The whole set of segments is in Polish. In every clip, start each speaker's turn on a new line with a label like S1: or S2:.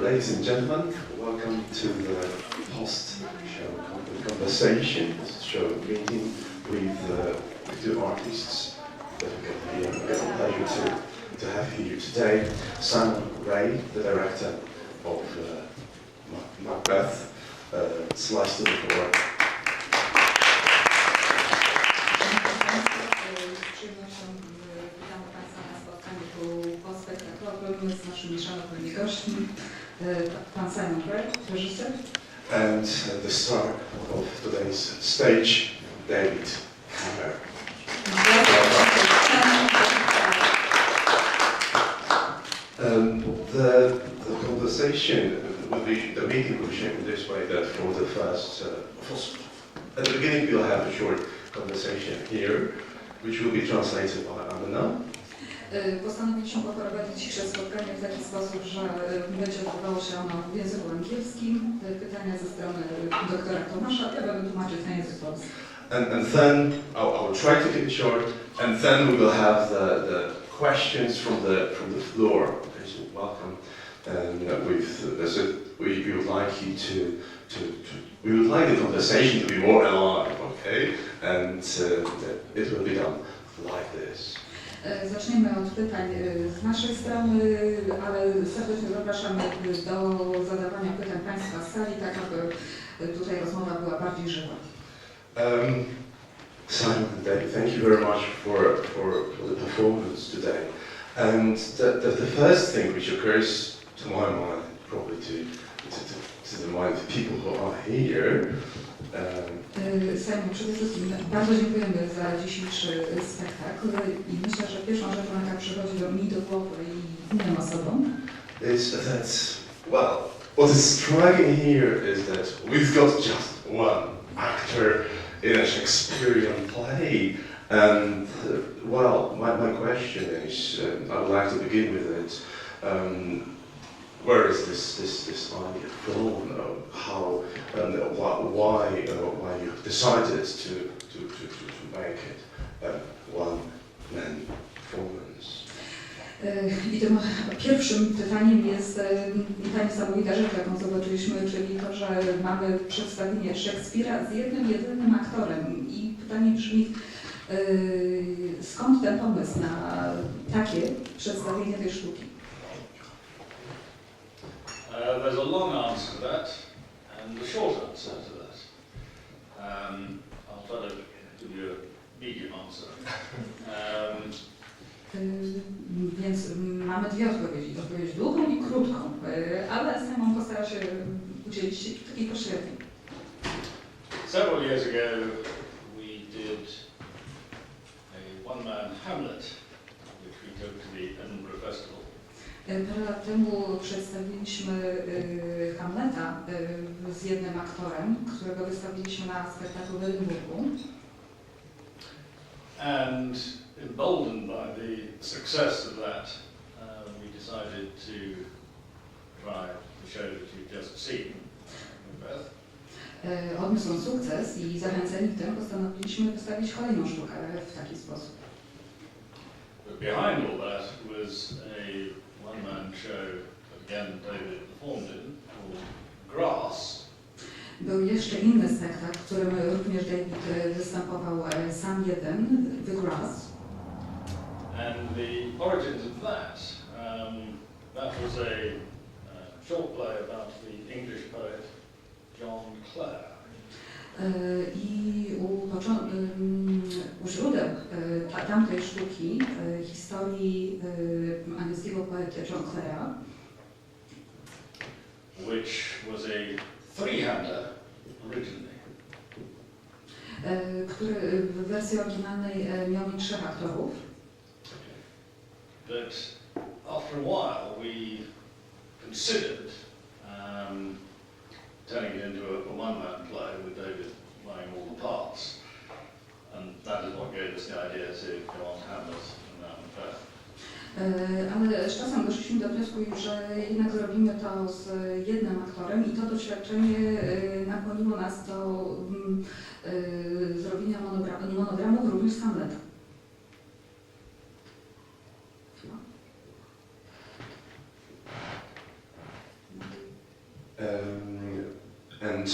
S1: Ladies and gentlemen, welcome to the post-show conversation, post-show meeting with two artists that we get the pleasure to have here today. Simon Ray, the director of Macbeth, slice to the floor.
S2: Witamy Państwa na spotkaniu tu pospektaklowym z naszymi szanownymi gośćmi. Pan Simon Ray, reżyser.
S1: And the star of today's stage, David Hammer. The conversation will be, the meeting will be shaped this way, that for the first, at the beginning we'll have a short conversation here, which will be translated by Anna.
S2: Postanowiliśmy poprowadzić dzisiejsze spotkanie w taki sposób, że będzie odbywało się ono w języku angielskim. Pytania ze strony doktora Tomasza, ja będę tłumaczyć na język polski.
S1: And then I'll try to keep it short, and then we will have the questions from the floor. Okay, so welcome, and we would like you we would like the conversation to be more alive, okay? And it will be done like this.
S2: Zaczniemy od pytań z naszej strony, ale serdecznie zapraszamy do zadawania pytań Państwa z sali, tak aby tutaj rozmowa była bardziej żywa.
S1: Simon and David, thank you very much for the performance today. And the first thing which occurs to my mind, probably to the mind of people who are here.
S2: Simon, przede wszystkim bardzo dziękujemy za dzisiejszy spektakl i myślę, że pierwszą rzeczą, jaka przychodzi mi do głowy i innym osobom,
S1: is that, well, what is striking here is that we've got just one actor in a Shakespearean play. And, well, my question is, I would like to begin with it. Where is this idea from? How and why you decided to make it one man performance?
S2: I tym pierwszym pytaniem jest ta niesamowita rzecz, jaką zobaczyliśmy, czyli to, że mamy przedstawienie Szekspira z jednym, jedynym aktorem. I pytanie brzmi, skąd ten pomysł na takie przedstawienie tej sztuki?
S3: There's a long answer to that, and a short answer to that. I'll try to give you a medium answer.
S2: Więc mamy dwie odpowiedzi. Odpowiedź długą i krótką, ale Simon postara się udzielić takiej pośredniej.
S3: Several years ago we did a one-man Hamlet, which we took to the Edinburgh Festival.
S2: Parę lat temu przedstawiliśmy Hamleta z jednym aktorem, którego wystawiliśmy na spektaklu w Edynburgu.
S3: And emboldened by the success of that, we decided to try the show that you've just seen, Macbeth.
S2: Odniósł on sukces i zachęceni tym postanowiliśmy wystawić kolejną sztukę w taki sposób.
S3: But behind all that was a one-man show that again David performed in, called Grass.
S2: Był jeszcze inny spektakl, w którym również David występował sam jeden, The Grass.
S3: And the origins of that, that was a short play about the English poet John Clare.
S2: I u źródeł tamtej sztuki, historii angielskiego poety John Clare'a,
S3: which was a three-hander originally.
S2: Który w wersji oryginalnej miał mieć 3 aktorów.
S3: But after a while we considered turning it into a one-man play with David playing all the parts. And that is what gave us the idea to go on Hamlet and now Macbeth.
S2: Ale z czasem doszliśmy do wniosku, że jednak zrobimy to z jednym aktorem i to doświadczenie nakłoniło nas do zrobienia monogramów również z Hamleta.
S1: and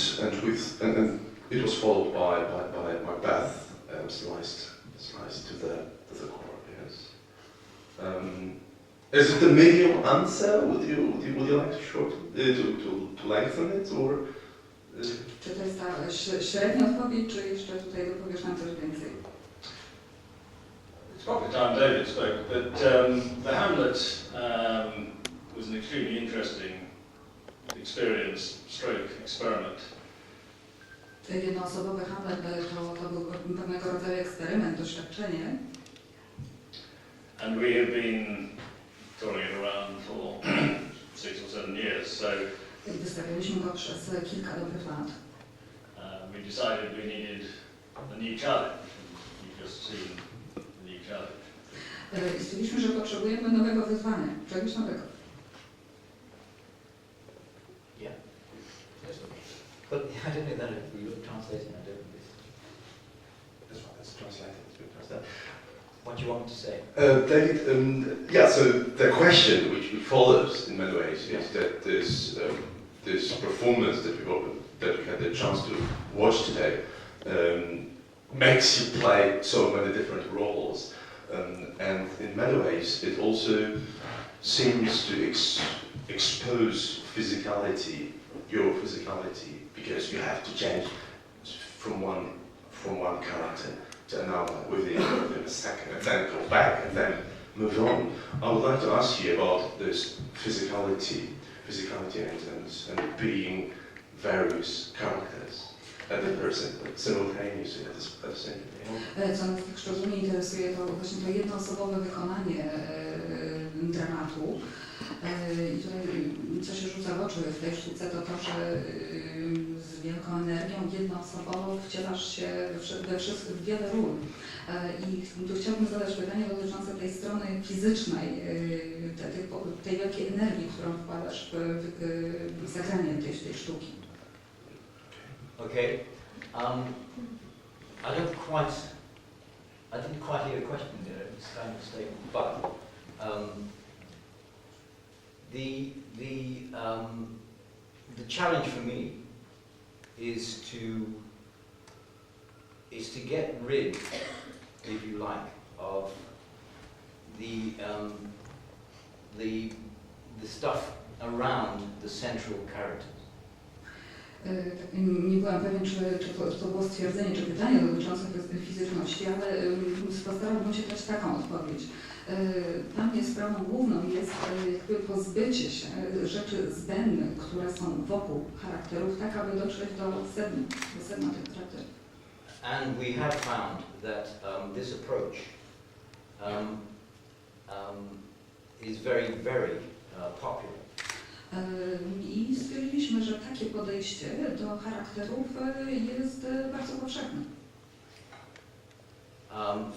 S1: it was followed by Macbeth, sliced to the core. Yes. Is it the medium answer? Would you like to to lengthen it, or?
S2: Czy to jest ta średnia odpowiedź, czy jeszcze tutaj dopowiesz nam coś więcej?
S3: It's probably time David spoke, but the Hamlet was an extremely interesting experience, stroke experiment.
S2: Jednoosobowy Hamlet to był pewnego rodzaju eksperyment, doświadczenie.
S3: And we have been touring it around for 6 or 7 years, so
S2: Wystawialiśmy go przez kilka dobrych lat.
S3: we decided we needed a new challenge. You've just seen the new challenge.
S2: I stwierdziliśmy, że potrzebujemy nowego wyzwania, czegoś nowego.
S4: Yeah. But I don't know that if you're translating, I don't know this.
S1: That's right, that's translated.
S4: What do you want to say?
S1: David, yeah, so the question which follows in many ways is that this performance that we had the chance to watch today makes you play so many different roles, and in many ways it also seems to expose physicality, your physicality, because you have to change from one character to another within a second, and then go back and then move on. I would like to ask you about this physicality and being various characters at the person simultaneously at the same time.
S2: Co nas tak szczególnie interesuje, to właśnie to jednoosobowe wykonanie dramatu. I tutaj, co się rzuca w oczy w tej sztuce, to to, że z wielką energią jednoosobowo wcielasz się w wiele ról. I tu chciałabym zadać pytanie dotyczące tej strony fizycznej, tej wielkiej energii, którą wkładasz w zagranie tej sztuki.
S4: Okay. I didn't quite hear a question there, it's kind of a statement, but the challenge for me is to get rid, if you like, of the stuff around the central characters.
S2: Nie byłam pewien, czy to było stwierdzenie, czy pytanie dotyczące fizyczności, ale postarałabym się dać taką odpowiedź. Dla mnie sprawą główną jest jakby pozbycie się rzeczy zbędnych, które są wokół charakterów, tak aby dotrzeć do sedna tych charakterów.
S4: And we have found that this approach is very, very popular.
S2: I stwierdziliśmy, że takie podejście do charakterów jest bardzo powszechne.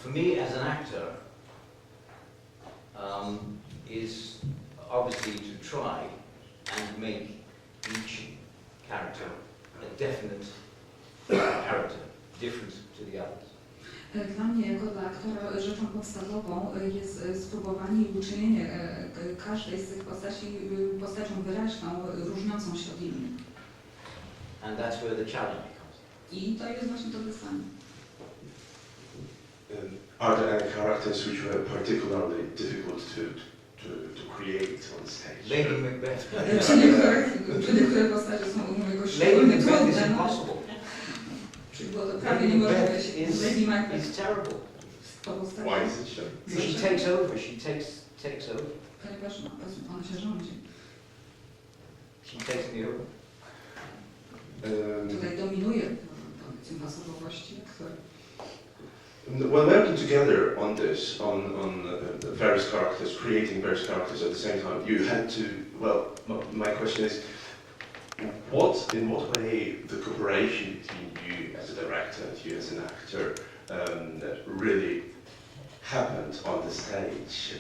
S4: For me as an actor, is obviously to try and make each character a definite character, different to the others.
S2: Dla mnie, jako dla aktora, rzeczą podstawową jest spróbowanie i uczynienie każdej z tych postaci postacią wyraźną, różniącą się od innych.
S4: And that's where the challenge comes.
S2: I to jest właśnie to wyzwanie.
S1: Are there any characters which were particularly difficult to create on stage?
S4: Lady Macbeth.
S2: Czy niektóre postacie są jakoś
S4: Lady
S2: szczególnie
S4: Macbeth is
S2: trudne?
S4: impossible.
S2: Czyli było to prawie niemożliwe. Lady Macbeth.
S4: It's terrible.
S1: Why is it so?
S4: She takes over. She takes over.
S2: Ponieważ ona się rządzi.
S4: She takes me over.
S2: Tutaj dominuje powiedzmy osobowości, które...
S1: When working together on this, on various characters, creating various characters at the same time, you had to, well, my question is, in what way the cooperation between you as a director and you as an actor really happened on the stage?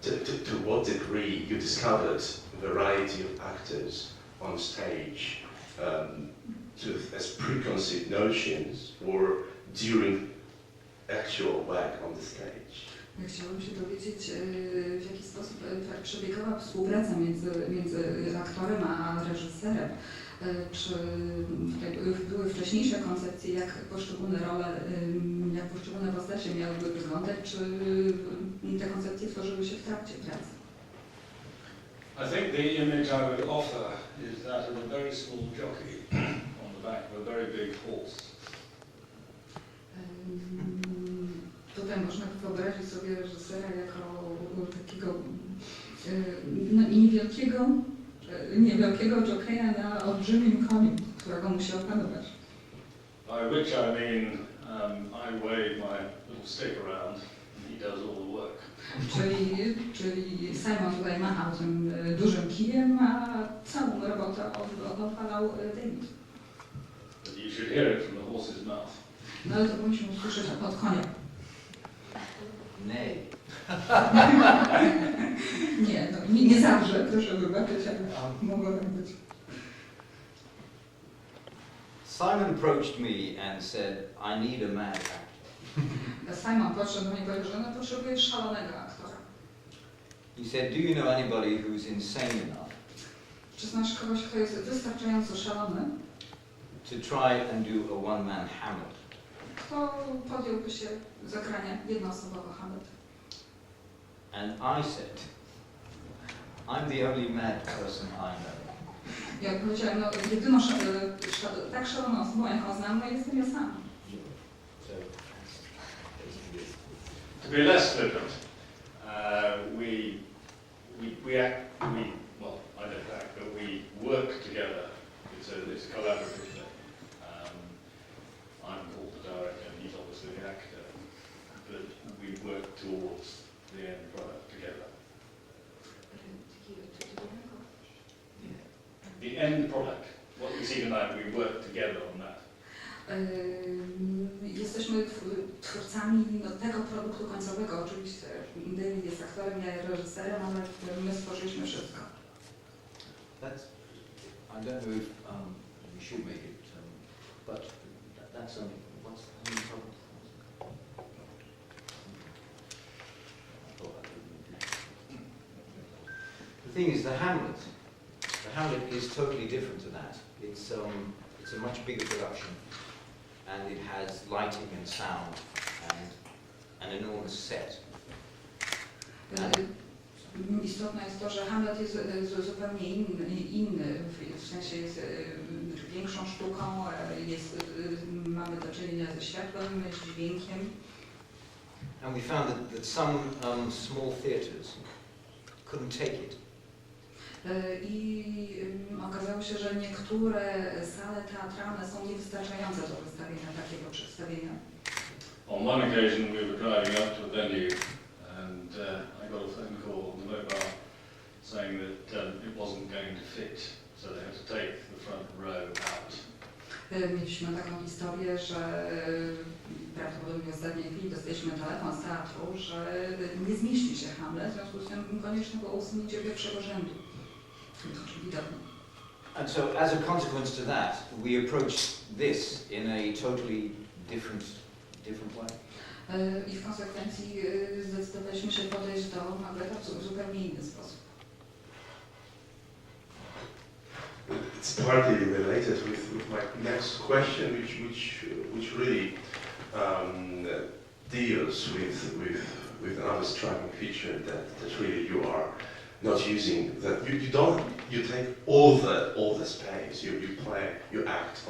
S1: To what degree you discovered a variety of actors on stage as preconceived notions or during actual work on the stage?
S2: Chciałabym się dowiedzieć, w jaki sposób przebiegała współpraca między aktorem a reżyserem. reżyserem. Czy tutaj były wcześniejsze koncepcje, jak poszczególne role, jak poszczególne postacie miałyby wyglądać, czy te koncepcje tworzyły się w trakcie pracy?
S3: I think the image I would offer is that of a very small jockey on the back of a very big horse.
S2: Tutaj można wyobrazić sobie reżysera jako takiego niewielkiego jokeja na olbrzymim koniu, którego musi opanować.
S3: By which I mean I wave my little stick around and he does all the work.
S2: Czyli Simon tutaj machał tym dużym kijem, a całą robotę odpalał David.
S3: But you should hear it from the horse's mouth.
S2: No ale to powinniśmy usłyszeć od konia.
S4: Nay.
S2: Nie, no, nie zawsze, proszę wybaczyć, ale mogło tak być.
S4: Simon approached me and said, I need a mad actor.
S2: Simon podszedł do mnie i powiedział, że no, potrzebujesz szalonego aktora.
S4: He said, do you know anybody who's insane enough
S2: Czy znasz kogoś, kto jest wystarczająco szalony,
S4: to try and do a one-man Hamlet?
S2: kto podjąłby się zagrania jednoosobowego Hamleta?
S4: And I said, I'm the only mad person I know.
S2: Ja powiedziałem, no jedyną tak szaloną osobą, jaką znam, no jestem ja sam.
S4: So,
S3: To be less flippant, well, I don't act, but we work together. It's a collaborative thing. I'm called the director and he's obviously the actor, but we work towards the end product together. The end product, what we see tonight, we work together on that.
S2: Jesteśmy twórcami tego produktu końcowego. Oczywiście David jest aktorem, ja reżyserem, ale my stworzyliśmy wszystko.
S4: I don't know if we should make it, but that's only, what's the only problem? The thing is, the Hamlet is totally different to that. It's a much bigger production, and it has lighting and sound and an enormous set.
S2: Istotne jest to, że Hamlet jest zupełnie inny, w sensie jest większą sztuką, mamy do czynienia ze światłem, z dźwiękiem.
S4: And we found that some small theatres couldn't take it.
S2: I okazało się, że niektóre sale teatralne są niewystarczające do wystawienia takiego przedstawienia.
S3: On one occasion we were driving up to a venue and I got a phone call on the mobile saying that it wasn't going to fit, so they had to take the front row out.
S2: Mieliśmy taką historię, że prawdopodobnie w ostatniej chwili dostaliśmy telefon z teatru, że nie zmieści się Hamlet, w związku z tym konieczne było usunięcie pierwszego rzędu.
S4: And so, as a consequence to that, we approached this in a totally different way.
S2: I w konsekwencji zdecydowaliśmy się podejść do Macbetha w zupełnie inny sposób.
S1: It's partly related with my next question, which really deals with another striking feature that really you are not using. That you take all the space. You act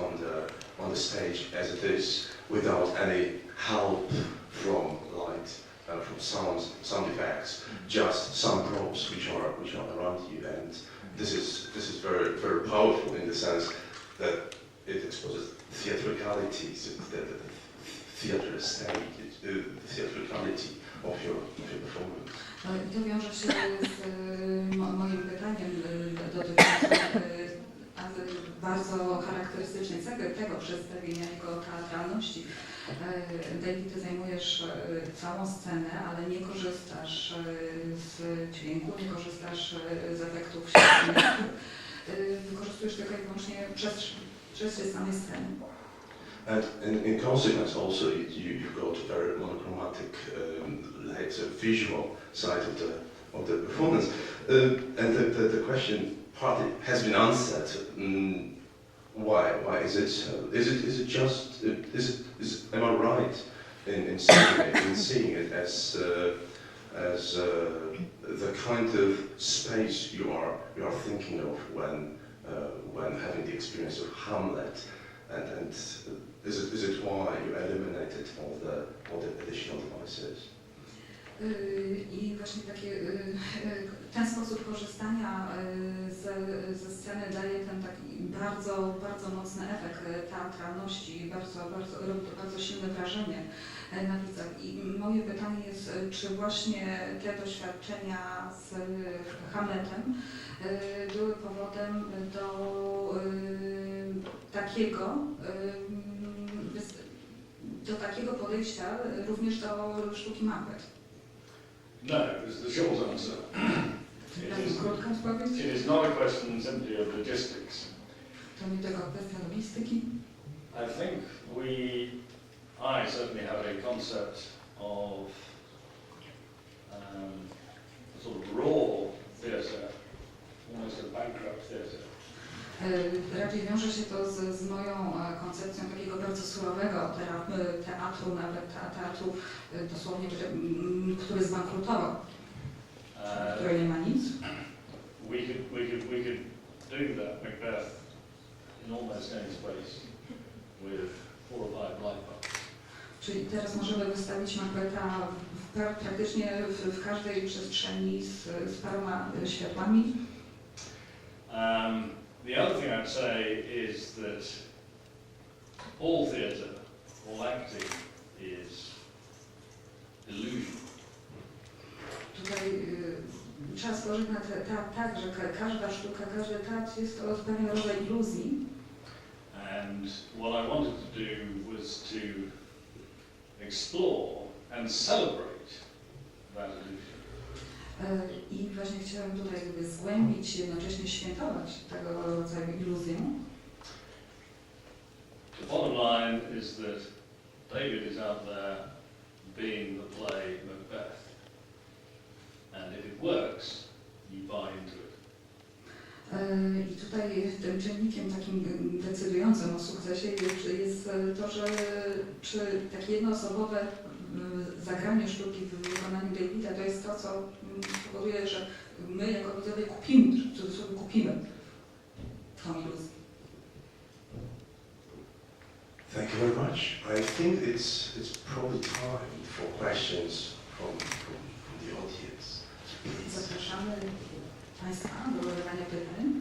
S1: on the stage as it is without any help from light, from sound effects. Just some props which are around you, and this is very very powerful in the sense that it exposes theatricality, the theatre stage, the theatricality of your performance.
S2: To wiąże się z moim pytaniem dotyczącym bardzo charakterystycznej cechy tego przedstawienia, jego teatralności. David, ty zajmujesz całą scenę, ale nie korzystasz z dźwięku, nie korzystasz z efektów świetlnych. Wykorzystujesz tylko i wyłącznie przestrzeń samej sceny.
S1: And in consequence also you go to very monochromatic visual side of the performance. And the question partly has been answered. Why is it? Is it just? Am I right in seeing it as the kind of space you are thinking of when having the experience of Hamlet, and is it why you eliminated all the additional devices?
S2: I właśnie ten sposób korzystania ze sceny daje ten taki bardzo, bardzo mocny efekt teatralności, robi to bardzo silne wrażenie na widzach. I moje pytanie jest, czy właśnie te doświadczenia z Hamletem były powodem do takiego podejścia również do sztuki Macbeth?
S3: No, is the short answer. It is not a question simply of logistics.
S2: To nie tylko kwestia logistyki.
S3: I think I certainly have a concept of a sort of raw theatre, almost a bankrupt theatre.
S2: Raczej wiąże się to z moją koncepcją takiego bardzo surowego teatru, nawet teatru dosłownie, który zbankrutował, który nie ma nic.
S3: We could do that Macbeth in almost any space with 4 or 5 light bulbs.
S2: Czyli teraz możemy wystawić Macbetha praktycznie w każdej przestrzeni z paroma światłami.
S3: The other thing I'd say is that all theatre, all acting is illusion.
S2: Tutaj trzeba spojrzeć na tak, że każda sztuka, każdy teatr jest to pewien rodzaj iluzji.
S3: And what I wanted to do was to explore and celebrate that illusion.
S2: I właśnie chciałem tutaj zgłębić, jednocześnie świętować tego rodzaju iluzję.
S3: The bottom line is that David is out there being the play Macbeth. And if it works, you buy into it.
S2: I tutaj tym czynnikiem takim decydującym o sukcesie jest to, że czy takie jednoosobowe zagranie sztuki w wykonaniu Davida to jest to, co powoduje, że my jako widzowie kupimy tą iluzję.
S1: Thank you very much. I think it's probably time for questions from the audience.
S2: Zapraszamy Państwa do zadawania pytań.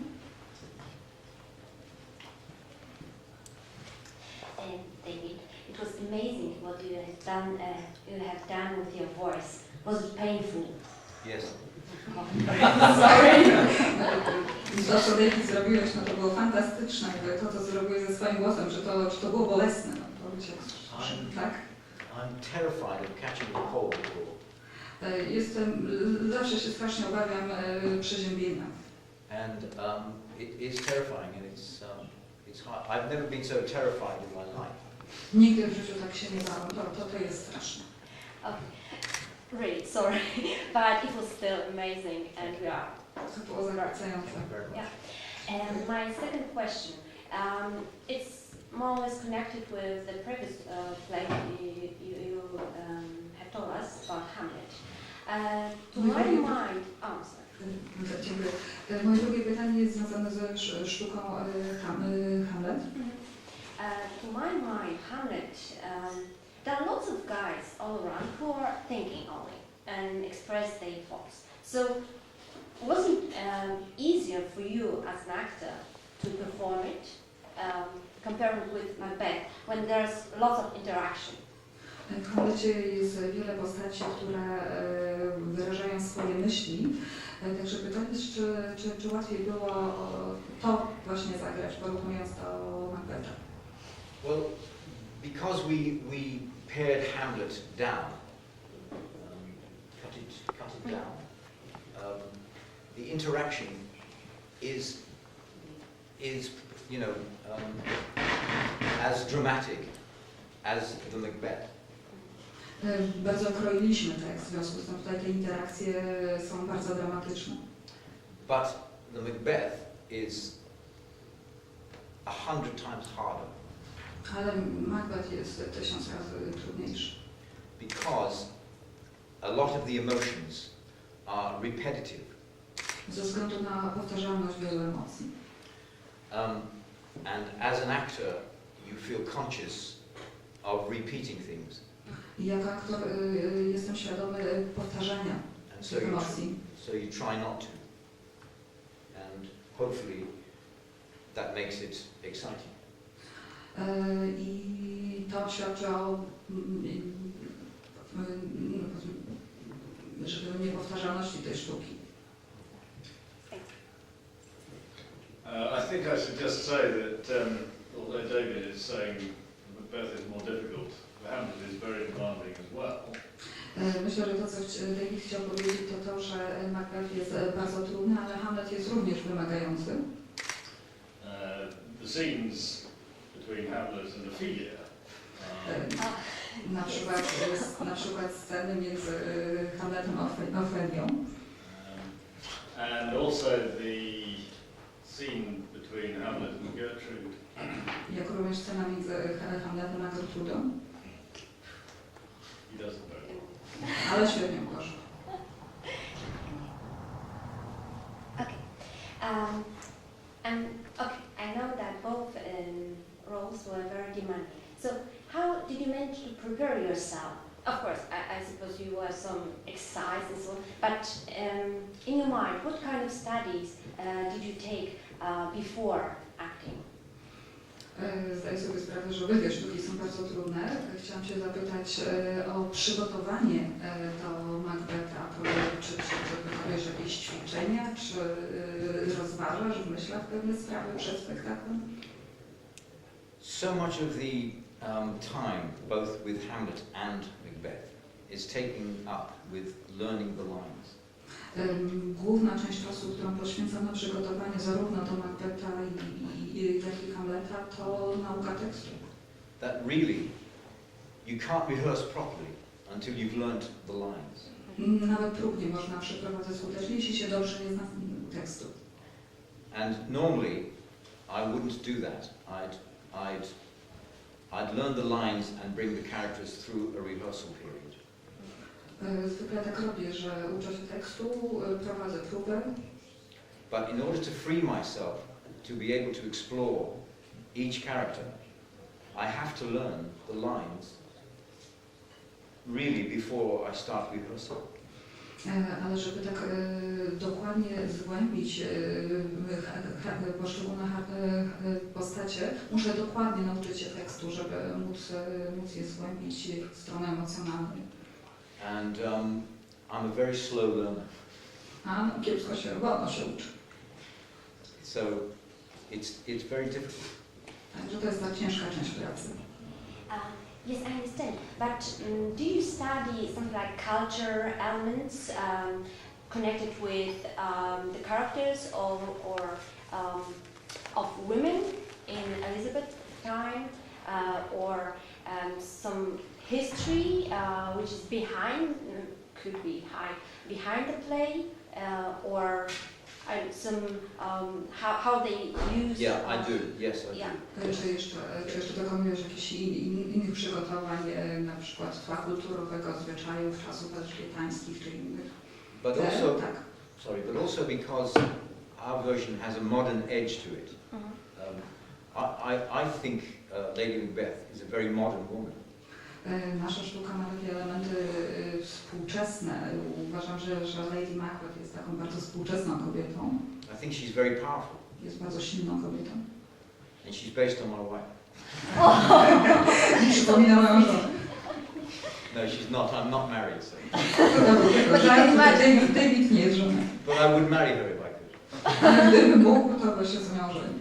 S5: David, it was amazing what you have done with your voice. Was it painful?
S4: Yes.
S2: Sorry. To, co David zrobiłeś, no to było fantastyczne. To, co zrobiłeś ze swoim głosem, że to było bolesne. No, to tak?
S4: I'm terrified of catching a cold.
S2: Zawsze się strasznie obawiam przeziębienia.
S4: And it is terrifying, and it's hard. I've never been so terrified in my life.
S2: Nigdy w życiu tak się nie bałam. To jest straszne.
S5: Okay. Really, sorry, but it was still amazing, and we are.
S2: To było zachwycające.
S5: Yeah. And my second question, it's more or less connected with the previous play you have told us about Hamlet. To my mind,
S2: Dziękuję. Moje drugie pytanie jest związane ze sztuką Hamlet.
S5: To my mind, Hamlet, there are lots of guys all around who are thinking only and express their thoughts. So, was it easier for you as an actor to perform it, compared with Macbeth, when there's lots of interaction?
S2: W Hamlecie jest wiele postaci, które wyrażają swoje myśli. Także pytanie jest, czy łatwiej było to właśnie zagrać, porównując do Macbetha?
S4: Well, because we pared Hamlet down, cut it down, the interaction is as dramatic as the Macbeth.
S2: Bardzo okroiliśmy tekst, w związku z tym tutaj te interakcje są bardzo dramatyczne.
S4: But the Macbeth is 100 times harder
S2: Ale Macbeth jest 1000 razy trudniejszy.
S4: because a lot of the emotions are repetitive.
S2: Ze względu na powtarzalność wielu emocji.
S4: And as an actor, you feel conscious of repeating things.
S2: I jako aktor jestem świadomy powtarzania
S4: And so
S2: tych emocji.
S4: you try not to. And hopefully that makes it exciting.
S2: I to świadczy o niepowtarzalności tej sztuki.
S3: I think I should just say that although David is saying Macbeth is more difficult, Hamlet is very demanding as well.
S2: Myślę, że to, co David chciał powiedzieć, to, że Macbeth jest bardzo trudny, ale Hamlet jest również wymagający.
S3: The scenes between Hamlet and Ophelia.
S2: Na przykład sceny między Hamletem a Ofelią.
S3: And also the scene between Hamlet and Gertrude.
S2: Jak również scena między Hamletem a Gertrudą.
S3: He does it very well.
S2: Ale średnio uważam.
S5: Okay. Okay, I know that both roles were very demanding. So how did you manage to prepare yourself? Of course, I suppose you were some exercise and so on, but in your mind, what kind of studies did you take before acting?
S2: Zdaję sobie sprawę, że obydwie sztuki są bardzo trudne. Chciałam się zapytać o przygotowanie do Macbetha. Czy wykonujesz jakieś ćwiczenia, czy rozważasz w myślach pewne sprawy przed spektaklem?
S4: So much of the time, both with Hamlet and Macbeth, is taken up with learning the lines.
S2: Główna część czasu, którą poświęcam na przygotowanie zarówno do Macbetha, jak i Hamleta, to nauka tekstu.
S4: That really, you can't rehearse properly until you've learnt the lines.
S2: Nawet prób nie można przeprowadzać skutecznie, jeśli się dobrze nie zna tekstu.
S4: And normally, I wouldn't do that. I'd learn the lines and bring the characters through a rehearsal period.
S2: Zwykle tak robię, że uczę się tekstu, prowadzę próbę.
S4: But in order to free myself to be able to explore each character, I have to learn the lines really before I start rehearsal.
S2: Ale żeby tak dokładnie zgłębić poszczególne postacie, muszę dokładnie nauczyć się tekstu, żeby móc je zgłębić w stronę emocjonalną.
S4: And I'm a very slow learner.
S2: A kiepsko wolno się uczy.
S4: So it's very difficult.
S2: Także to jest ta ciężka część pracy.
S5: Yes, I understand. But do you study something like culture elements connected with the characters or of women in Elizabeth's time, or some history which is behind, could be behind the play, or some how they use?
S4: Yeah, I do. Yes, I
S5: Yeah.
S4: do.
S2: Czy jeszcze dokonujesz jakichś innych przygotowań, na przykład tła kulturowego, zwyczajów czasów elżbietańskich czy innych?
S4: But also,
S2: Tak.
S4: but also because our version has a modern edge to it. I think Lady Macbeth is a very modern woman.
S2: Nasza sztuka ma takie elementy współczesne. Uważam, że Lady Macbeth jest taką bardzo współczesną kobietą.
S4: I think she's very powerful.
S2: Jest bardzo silną kobietą.
S4: And she's based on my wife.
S2: Przypomina moją żonę.
S4: No, she's not. I'm not married, so.
S2: David nie jest żoną.
S4: But I would marry her if I could.
S2: Ale gdybym mógł, to by się z nią żenił.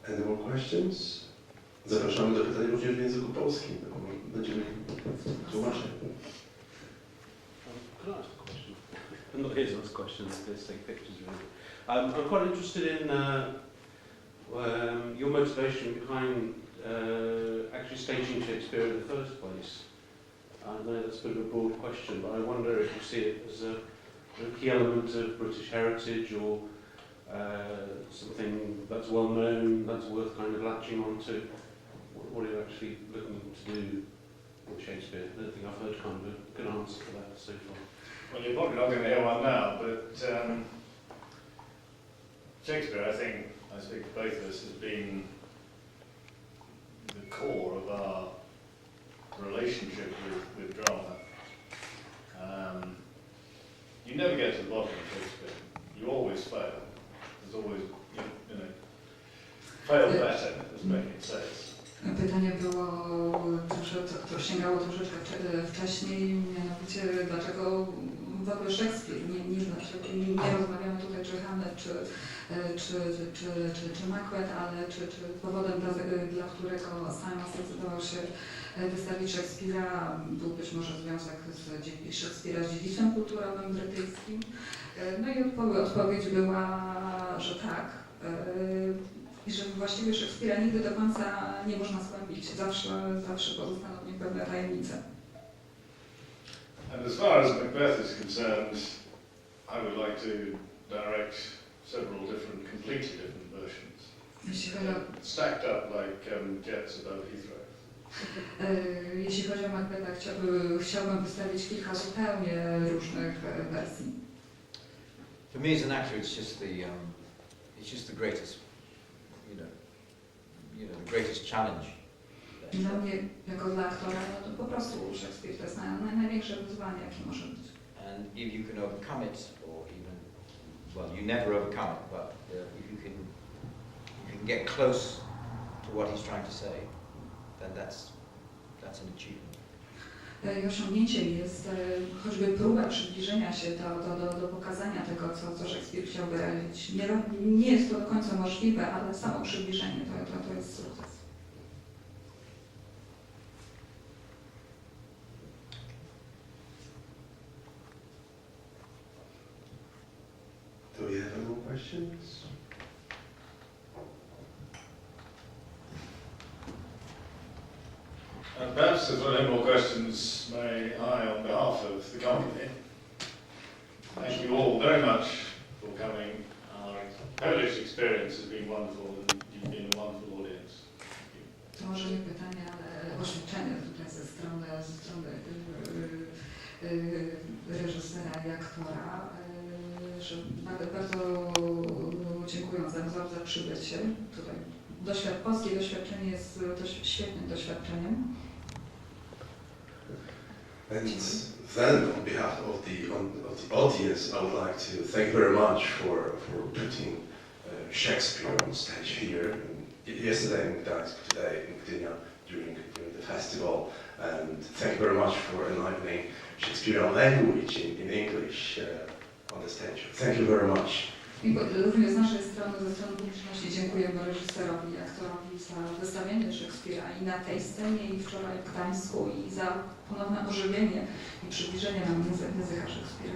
S1: Any more questions? Zapraszamy do pytań również w języku polskim. Będziemy tłumaczyć.
S6: Can I ask a question? Not his last question, let's take pictures really. I'm quite interested in your motivation behind actually staging Shakespeare in the first place. I know that's a bit of a broad question, but I wonder if you see it as a key element of British heritage or something that's well known, that's worth kind of latching on to. What are you actually looking to do with Shakespeare? I don't think I've heard kind of a good answer for that so far.
S3: Well, you're probably not going to hear one now, but Shakespeare, I think, I speak for both of us, has been the core of our relationship with drama. You never get to the bottom of Shakespeare. You always fail. There's always, you know, fail better, as Beckett says.
S2: Pytanie było, to sięgało troszeczkę wcześniej, mianowicie dlaczego w ogóle Szekspir, nie rozmawiamy tutaj czy Hamlet, czy Macbeth, ale czy powodem, dla którego Simon zdecydował się wystawić Szekspira, był być może związek Szekspira z dziedzictwem kulturowym brytyjskim. No i odpowiedź była, że tak. I że właściwie Szekspira nigdy do końca nie można skłębić. Zawsze pozostaną w nim pewne tajemnice.
S3: And as far as Macbeth is concerned, I would like to direct several different, completely different versions. Stacked up like jets above Heathrow.
S2: Jeśli chodzi o Macbetha, chciałbym wystawić kilka zupełnie różnych wersji.
S4: For me as an actor, it's just the greatest, the greatest challenge.
S2: Dla mnie, jako dla aktora, no to po prostu Szekspir to jest największe wyzwanie, jakie może być.
S4: And if you can overcome it, or even, well, you never overcome it, but if you can get close to what he's trying to say, then that's an achievement.
S2: I osiągnięciem jest choćby próba przybliżenia się do pokazania tego, co Szekspir chciał wyrazić. Nie jest to do końca możliwe, ale samo przybliżenie to jest sukces.
S1: Do we have any more questions?
S3: And perhaps if there are no more questions, may I, on behalf of the company, thank you all very much for coming. Our Polish experience has been wonderful and you've been a wonderful audience.
S2: To może nie pytanie, ale oświadczenie tutaj ze strony reżysera i aktora, że bardzo dziękuję za przybycie tutaj. Polskie doświadczenie jest świetnym doświadczeniem.
S1: And then, on behalf of the audience, I would like to thank you very much for putting Shakespeare on stage here. Yesterday in Gdańsk, today in Gdynia during the festival. And thank you very much for enlivening Shakespearean language in English on the stage. Thank you very much.
S2: I również z naszej strony, ze strony publiczności dziękujemy reżyserowi i aktorowi za wystawienie Szekspira i na tej scenie, i wczoraj w Gdańsku, i za ponowne ożywienie i przybliżenie nam języka Szekspira.